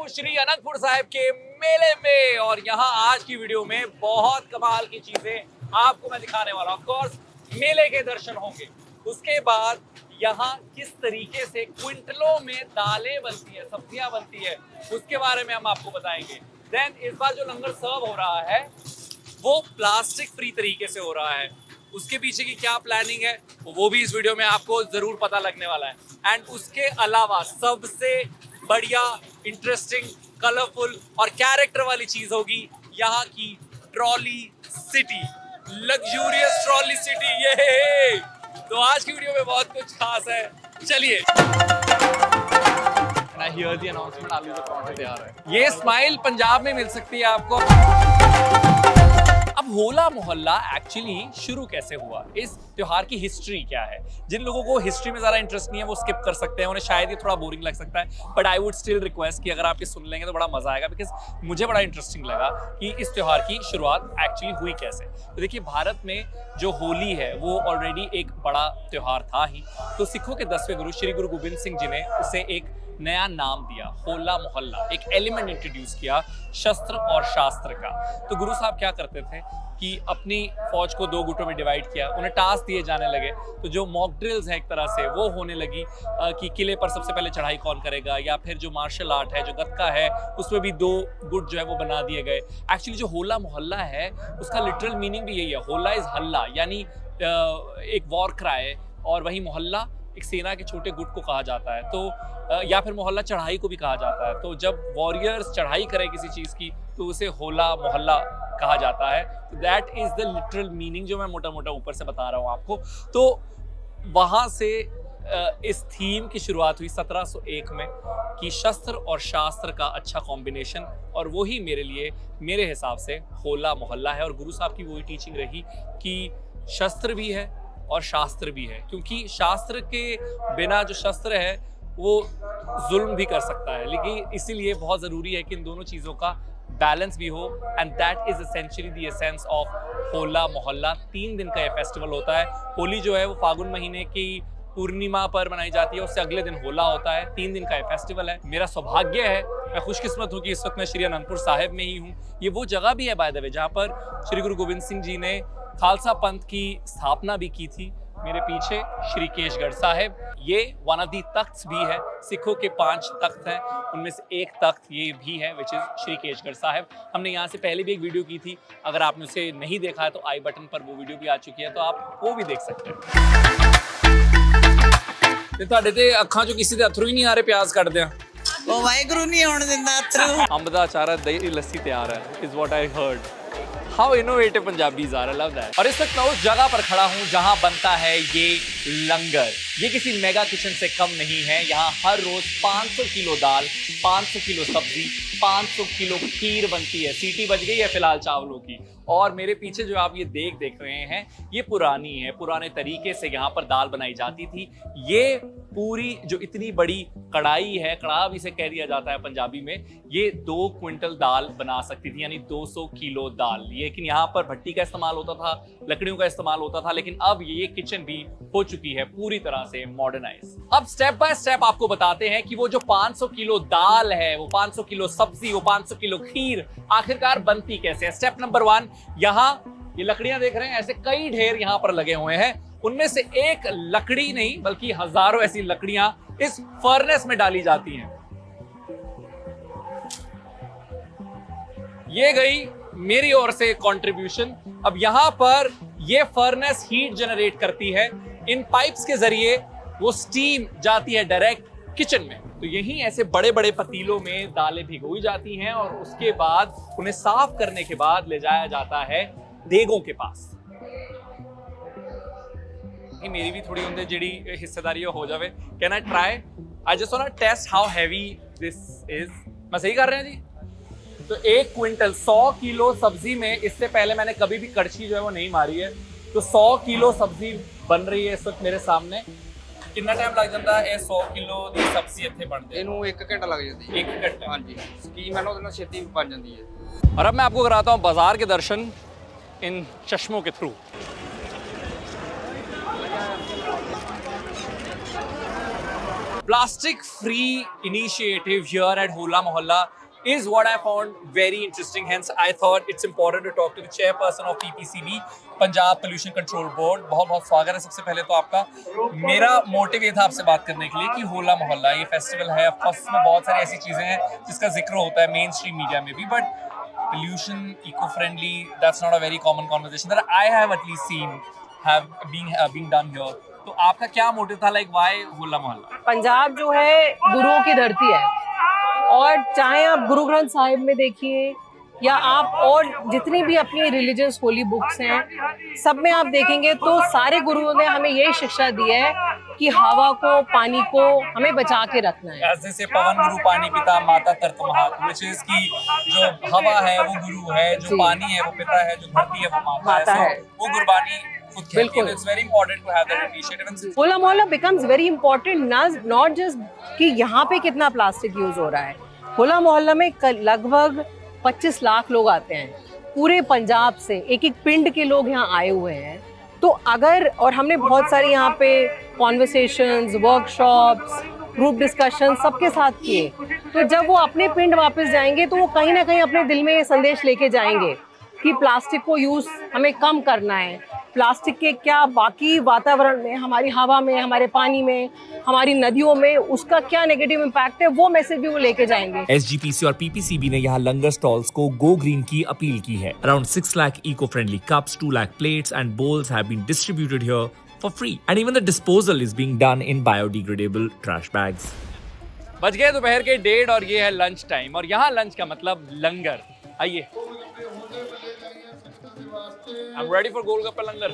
हूँ श्री अनंतपुर साहिब के मेले में और यहाँ आज की वीडियो में बहुत कमाल की चीजें आपको मैं दिखाने वाला हूँ। ऑफ कोर्स मेले के दर्शन होंगे, उसके बाद यहाँ किस तरीके से क्विंटलों में दालें बनती है, सब्जियां बनती है, उसके बारे में हम आपको बताएंगे। देन इस बार जो लंगर सर्व हो रहा है वो प्लास्टिक फ्री तरीके से हो रहा है, उसके पीछे की क्या प्लानिंग है वो भी इस वीडियो में आपको जरूर पता लगने वाला है। एंड उसके अलावा सबसे बढ़िया, इंटरेस्टिंग, कलरफुल और कैरेक्टर वाली चीज होगी यहाँ की trolley city, luxurious trolley city. ये तो आज की वीडियो में बहुत कुछ खास है, चलिए। आलू का पराठा तैयार है। ये स्माइल पंजाब में मिल सकती है आपको। अब होला मोहल्ला एक्चुअली शुरू कैसे हुआ, इस त्योहार की हिस्ट्री क्या है? जिन लोगों को हिस्ट्री में ज़्यादा इंटरेस्ट नहीं है वो स्किप कर सकते हैं, उन्हें शायद ये थोड़ा बोरिंग लग सकता है, but I would still request कि अगर आप ये सुन लेंगे तो बड़ा मजा आएगा, बिकॉज मुझे बड़ा इंटरेस्टिंग लगा कि इस त्योहार की शुरुआत एक्चुअली हुई कैसे। तो देखिए, भारत में जो होली है वो ऑलरेडी एक बड़ा त्योहार था ही, तो सिखों के 10वें गुरु श्री गुरु गोबिंद सिंह जी ने उसे एक नया नाम दिया, होला मोहल्ला, एक एलिमेंट इंट्रोड्यूस किया शस्त्र और शास्त्र का। तो गुरु साहब क्या करते थे कि अपनी फौज को 2 गुटों में डिवाइड किया, उन्हें टास्क दिए जाने लगे, तो जो मॉक ड्रिल्स है एक तरह से वो होने लगी कि किले पर सबसे पहले चढ़ाई कौन करेगा, या फिर जो मार्शल आर्ट है, जो गत्का है, उसमें भी 2 गुट जो है वो बना दिए गए। एक्चुअली जो होला मोहल्ला है उसका लिटरल मीनिंग भी यही है, होला इज हल्ला, यानी एक वॉर क्राई, और वही मोहल्ला एक सेना के छोटे गुट को कहा जाता है, तो या फिर मोहल्ला चढ़ाई को भी कहा जाता है। तो जब वॉरियर्स चढ़ाई करें किसी चीज़ की तो उसे होला मोहल्ला कहा जाता है। That is the literal meaning जो मैं मोटा मोटा ऊपर से बता रहा हूँ आपको। तो वहाँ से इस थीम की शुरुआत हुई 1701 में कि शस्त्र और शास्त्र का अच्छा कॉम्बिनेशन, और वही मेरे लिए, मेरे हिसाब से होला मोहल्ला है। और गुरु साहब की वही टीचिंग रही कि शस्त्र भी है और शास्त्र भी है, क्योंकि शास्त्र के बिना जो शस्त्र है वो जुल्म भी कर सकता है, लेकिन इसीलिए बहुत ज़रूरी है कि इन दोनों चीज़ों का बैलेंस भी हो। And that is essentially the essence of होला मोहल्ला। 3 दिन का ये फेस्टिवल होता है। होली जो है वो फागुन महीने की पूर्णिमा पर मनाई जाती है, उससे अगले दिन होला होता है। 3 दिन का ये फेस्टिवल है। मेरा सौभाग्य है, मैं खुशकिस्मत हूँ कि इस वक्त मैं श्री अनंतपुर साहिब में ही हूँ। ये वो जगह भी है बाय द वे जहाँ पर श्री गुरु गोबिंद सिंह जी ने खालसा पंथ की स्थापना भी की थी। मेरे पीछे श्री केशगढ़ साहिब, ये वन ऑफ दी तख्त भी है। सिखों के 5 तख्त हैं, उनमें से एक तख्त ये भी है, विच इज श्री केशगढ़ साहिब। हमने यहाँ से पहले भी एक वीडियो की थी, अगर आपने उसे नहीं देखा है तो आई बटन पर वो वीडियो भी आ चुकी है, तो आप वो भी देख सकते हैं। ਤੁਹਾਡੇ ਤੇ ਅੱਖਾਂ ਚੋਂ ਕਿਸੇ ਦੇ ਅਥਰੂ ਹੀ ਨਹੀਂ ਆ ਰਹੇ, ਪਿਆਜ਼ ਕੱਢਦੇ ਆ। ਉਹ ਵਾਹਿਗੁਰੂ ਨਹੀਂ ਆਉਣ ਦਿੰਦਾ ਅਥਰੂ। ਅੰਬ ਦਾ ਅਚਾਰ ਹੈ, ਦਹੀਂ ਲੱਸੀ ਤਿਆਰ ਹੈ, is what I heard. How innovative Punjabis are, I love that। और इस वक्त मैं उस जगह पर खड़ा हूँ जहाँ बनता है ये लंगर। ये किसी मेगा किचन से कम नहीं है। यहाँ हर रोज 500 किलो दाल, 500 किलो सब्जी, 500 किलो खीर बनती है। सीटी बज गई है फिलहाल चावलों की। और मेरे पीछे जो आप ये देख रहे हैं, ये पुरानी है, पुराने तरीके से यहाँ पर दाल बनाई जाती थी। ये पूरी जो इतनी बड़ी कढ़ाई है, कड़ाह इसे कह दिया जाता है पंजाबी में, ये 2 क्विंटल दाल बना सकती थी, यानी 200 किलो दाल। लेकिन यहाँ पर भट्टी का इस्तेमाल होता था, लकड़ियों का इस्तेमाल होता था, लेकिन अब ये किचन भी हो चुकी है पूरी तरह से मॉडर्नाइज। अब स्टेप बाय स्टेप आपको बताते हैं कि वो जो 500 किलो दाल है, वो 500 किलो सब्जी, वो 500 किलो खीर आखिरकार बनती कैसे है। स्टेप नंबर 1, यहाँ ये लकड़ियां देख रहे हैं, ऐसे कई ढेर यहाँ पर लगे हुए हैं। उनमें से एक लकड़ी नहीं बल्कि हजारों ऐसी लकड़ियां इस फर्नेस में डाली जाती हैं। ये गई मेरी ओर से कंट्रीब्यूशन। अब यहां पर ये फर्नेस हीट जनरेट करती है, इन पाइप्स के जरिए वो स्टीम जाती है डायरेक्ट किचन में। तो यहीं ऐसे बड़े बड़े पतीलों में दालें भिगोई जाती हैं और उसके बाद उन्हें साफ करने के बाद ले जाया जाता है देगों के पास। मेरी भी थोड़ी उनसे जिड़ी हिस्सेदारी हो जावे। Can I try? I just want to test how heavy this is. मैं सही कर रहे हैं जी? तो 1 क्विंटल 100 किलो सब्जी में, इससे पहले मैंने कभी भी कड़छी जो है वो नहीं मारी है, तो 100 किलो सब्जी बन रही है इस वक्त मेरे सामने। कितना टाइम लग जाता है 100 किलो ਦੀ सब्जी ਇੱਥੇ ਬਣਦੇ? ਇਹਨੂੰ 1 ਘੰਟਾ ਲੱਗ ਜਾਂਦੀ ਹੈ। 1 घंटा? हाँ जी, स्टीम है ना, ਉਹਦੇ ਨਾਲ ਛੇਤੀ ਬਣ ਜਾਂਦੀ है। और अब मैं आपको कराता हूँ बाजार के दर्शन इन चश्मों के through. Plastic free initiative here at Hola Mohalla is what I found very interesting. Hence, I thought it's important to talk to the chairperson of PPCB, Punjab Pollution Control Board. बहुत बहुत स्वागत है सबसे पहले तो आपका. मेरा मोटिव ये था आपसे बात करने के लिए कि होला मोहल्ला ये फेस्टिवल है. ऑफ कोर्स इसमें बहुत सारी ऐसी चीजें हैं जिसका जिक्र होता है मेन स्ट्रीम मीडिया में भी, but pollution, eco-friendly, that's not a very common conversation that I have at least seen have being done here. तो आपका क्या मोटिव था, लाइक व्हाई होला मोहल्ला? पंजाब जो है गुरुओं की धरती है, और चाहे आप गुरु ग्रंथ साहिब में देखिए या आप और जितनी भी अपनी रिलीजियस होली बुक्स हैं, सब में आप देखेंगे तो सारे गुरुओं ने हमें यही शिक्षा दी है कि हवा को, पानी को हमें बचा के रखना है. ऐसे से पवन गुरु पानी पिता माता तर्त महा, which is की जो हवा है वो गुरु है, जो पानी है वो पिता है, जो धरती है वो माता है. वो गुरबानी खुद कहती है. It's very important to have that initiative. होला मोहल्ला becomes very important, not just कि यहाँ पे कितना प्लास्टिक यूज हो रहा है. होला मोहल्ला में लगभग 25 लाख लोग आते हैं पूरे पंजाब से. एक एक पिंड के लोग यहाँ आए हुए हैं. तो अगर, और हमने बहुत सारी यहाँ पे कॉन्वर्सेशंस, वर्कशॉप्स, ग्रुप डिस्कशन सबके साथ किए, तो जब वो अपने पिंड वापस जाएंगे तो वो कहीं ना कहीं अपने दिल में ये संदेश लेके जाएंगे कि प्लास्टिक को यूज हमें कम करना है. प्लास्टिक के क्या बाकी वातावरण में, हमारी हवा में, हमारे पानी में, हमारी नदियों में उसका क्या नेगेटिव इम्पैक्ट है, वो मैसेज भी वो लेके जाएंगे. SGPC और PPCB ने यहाँ लंगर स्टॉल्स को गो ग्रीन की अपील की है. Around 6 lakh eco-friendly cups, 2 lakh plates and bowls have been distributed here for free. And even the disposal is being done in biodegradable trash bags. बज गए दोपहर के 1:30 और ये है लंच टाइम, और यहाँ लंच का मतलब लंगर. आइए, I'm ready for golgappa langar.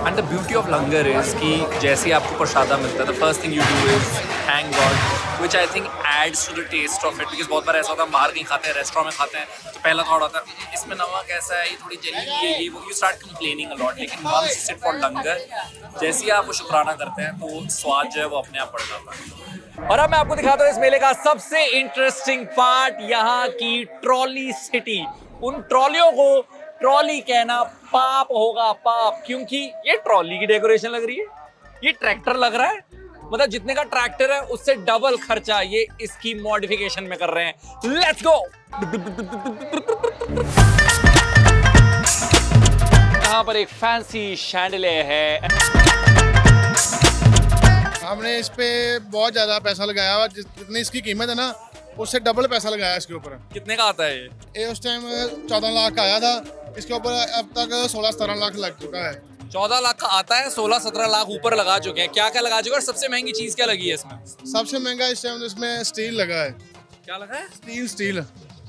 And the beauty of langar is कि जैसे ही आपको प्रसादा मिलता है, the first thing you do is thank God, which I think adds to the taste of it. Because बहुत बार ऐसा होता है, हम बाहर कहीं खाते हैं, रेस्टोरेंट में खाते हैं, तो पहला थॉट होता है इसमें नमक ऐसा है, ये थोड़ी जली हुई है, ये वो, you start complaining a lot. लेकिन once you sit for langar, जैसे ही आप वो शुक्राना करते हैं तो स्वाद जो है वो अपने आप बढ़ जाता है. और अब मैं आपको दिखाता हूँ इस मेले का सबसे इंटरेस्टिंग पार्ट, यहाँ की ट्रॉली सिटी. उन ट्रॉलियों को ट्रॉली कहना पाप होगा, पाप, क्योंकि ये ट्रॉली की डेकोरेशन लग रही है, ये ट्रैक्टर लग रहा है. मतलब जितने का ट्रैक्टर है उससे डबल खर्चा ये इसकी मॉडिफिकेशन में कर रहे हैं. Let's go. यहाँ पर एक फैंसी शैंडलियर है. हमने इस पे बहुत ज्यादा पैसा लगाया हुआ. जितनी इसकी कीमत है ना उससे डबल पैसा लगाया इसके ऊपर. कितने का आता है ये उस टाइम 14 लाख का आया था, इसके ऊपर अब तक 16-17 लाख लग चुका है. 14 लाख का आता है, 16-17 लाख ऊपर लगा चुके हैं. क्या क्या लगा चुके हैं, और सबसे महंगी चीज क्या लगी है इसमें? सबसे महंगा इस टाइम इसमें स्टील लगा है. क्या लगा है? स्टील.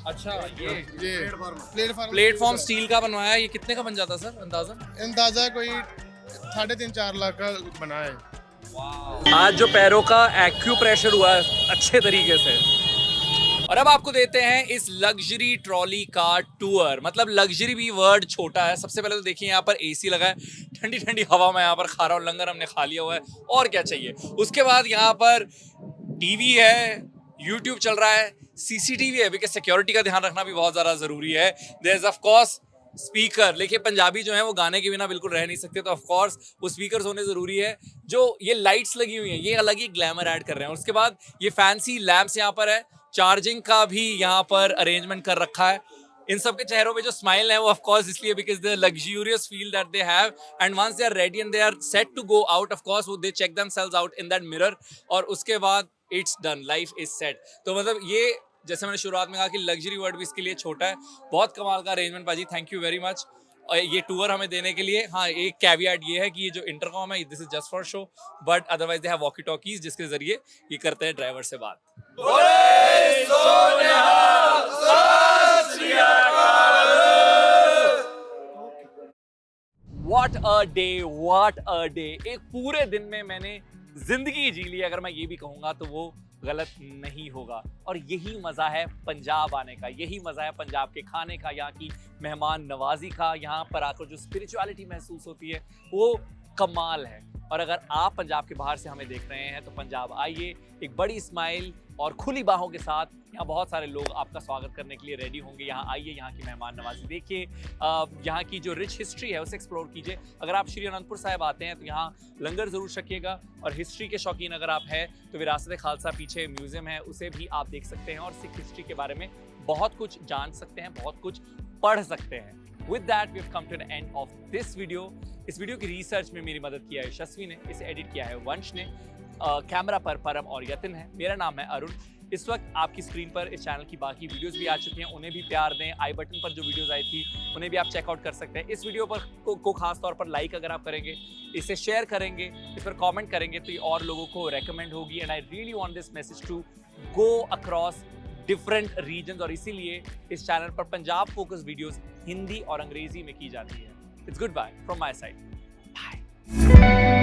अच्छा, ये प्लेटफॉर्म स्टील का बनवाया है. ये कितने का बन जाता है सर, अंदाजा कोई 3.5-4 लाख का बना है. आज जो पैरों का एक्यूप्रेशर हुआ है अच्छे तरीके से. और अब आपको देते हैं इस लग्जरी ट्रॉली का टूर. मतलब लग्जरी भी वर्ड छोटा है. सबसे पहले तो देखिए यहाँ पर एसी लगा है, ठंडी ठंडी हवा में यहाँ पर खा रहा हूँ. लंगर हमने खा लिया हुआ है, और क्या चाहिए. उसके बाद यहाँ पर टीवी है, यूट्यूब चल रहा है, सीसीटीवी है, बिकॉज सिक्योरिटी का ध्यान रखना भी बहुत ज्यादा जरूरी है. There is of course speaker. देखिए पंजाबी जो है वो गाने के बिना बिल्कुल रह नहीं सकते, तो ऑफ कोर्स वो स्पीकर्स होने जरूरी है. जो ये लाइट्स लगी हुई हैं ये अलग ही ग्लैमर ऐड कर रहे हैं. उसके बाद ये फैंसी लैंप्स यहाँ पर है, चार्जिंग का भी यहाँ पर अरेंजमेंट कर रखा है. इन सब के चेहरों पे जो स्माइल है वो ऑफ कोर्स इसलिए because the luxurious feel that they have, and once they are ready and they are set to go out, of course वो they check themselves out in that mirror, और उसके बाद it's done, life is set. तो मतलब ये, जैसे मैंने शुरुआत में कहा कि लग्जरी वर्ड भी इसके लिए छोटा है. बहुत कमाल का अरेंजमेंट पाजी, थैंक यू वेरी मच. और ये टूर हमें देने के लिए. हाँ, एक कैविएट ये है कि ये जो इंटरकॉम है this is just for show, but otherwise they have walkie talkies जिसके जरिए ये करते हैं ड्राइवर से बात. What a day, what a day. एक पूरे दिन में मैंने जिंदगी जी ली, अगर मैं ये भी कहूँगा तो वो गलत नहीं होगा. और यही मज़ा है पंजाब आने का, यही मज़ा है पंजाब के खाने का, यहाँ की मेहमान नवाजी का. यहाँ पर आकर जो स्पिरिचुअलिटी महसूस होती है वो कमाल है. और अगर आप पंजाब के बाहर से हमें देख रहे हैं तो पंजाब आइए, एक बड़ी स्माइल और खुली बाहों के साथ। यहाँ बहुत सारे लोग आपका स्वागत करने के लिए रेडी होंगे। यहाँ आइए, यहाँ की मेहमान नवाजी देखिए, यहाँ की जो रिच हिस्ट्री है उसे एक्सप्लोर कीजिए। अगर आप श्री अनंतपुर साहिब आते हैं तो यहाँ लंगर ज़रूर छकिएगा, और हिस्ट्री के शौकीन अगर आप हैं तो विरासत खालसा पीछे म्यूजियम है, उसे भी आप देख सकते हैं और सिख हिस्ट्री के बारे में बहुत कुछ जान सकते हैं, बहुत कुछ पढ़ सकते हैं। With that, we've come to the end of this video. इस वीडियो की रिसर्च में मेरी मदद किया है यशस्वी ने, इसे एडिट किया है वंश ने, कैमरा पर परम और यतिन है। मेरा नाम है अरुण। इस वक्त आपकी स्क्रीन पर इस चैनल की बाकी वीडियोस भी आ चुकी हैं, उन्हें भी प्यार दें। आई बटन पर जो वीडियोस आई थी उन्हें भी आप चेकआउट कर सकते हैं। इस वीडियो पर को खास तौर पर लाइक अगर आप करेंगे, इसे शेयर करेंगे, इस पर कमेंट करेंगे तो ये और लोगों को रेकमेंड होगी। And I really want this message to go across different regions, और इसीलिए इस चैनल पर पंजाब फोकस वीडियोस हिंदी और अंग्रेजी में की जाती है। It's good bye from my side. Bye.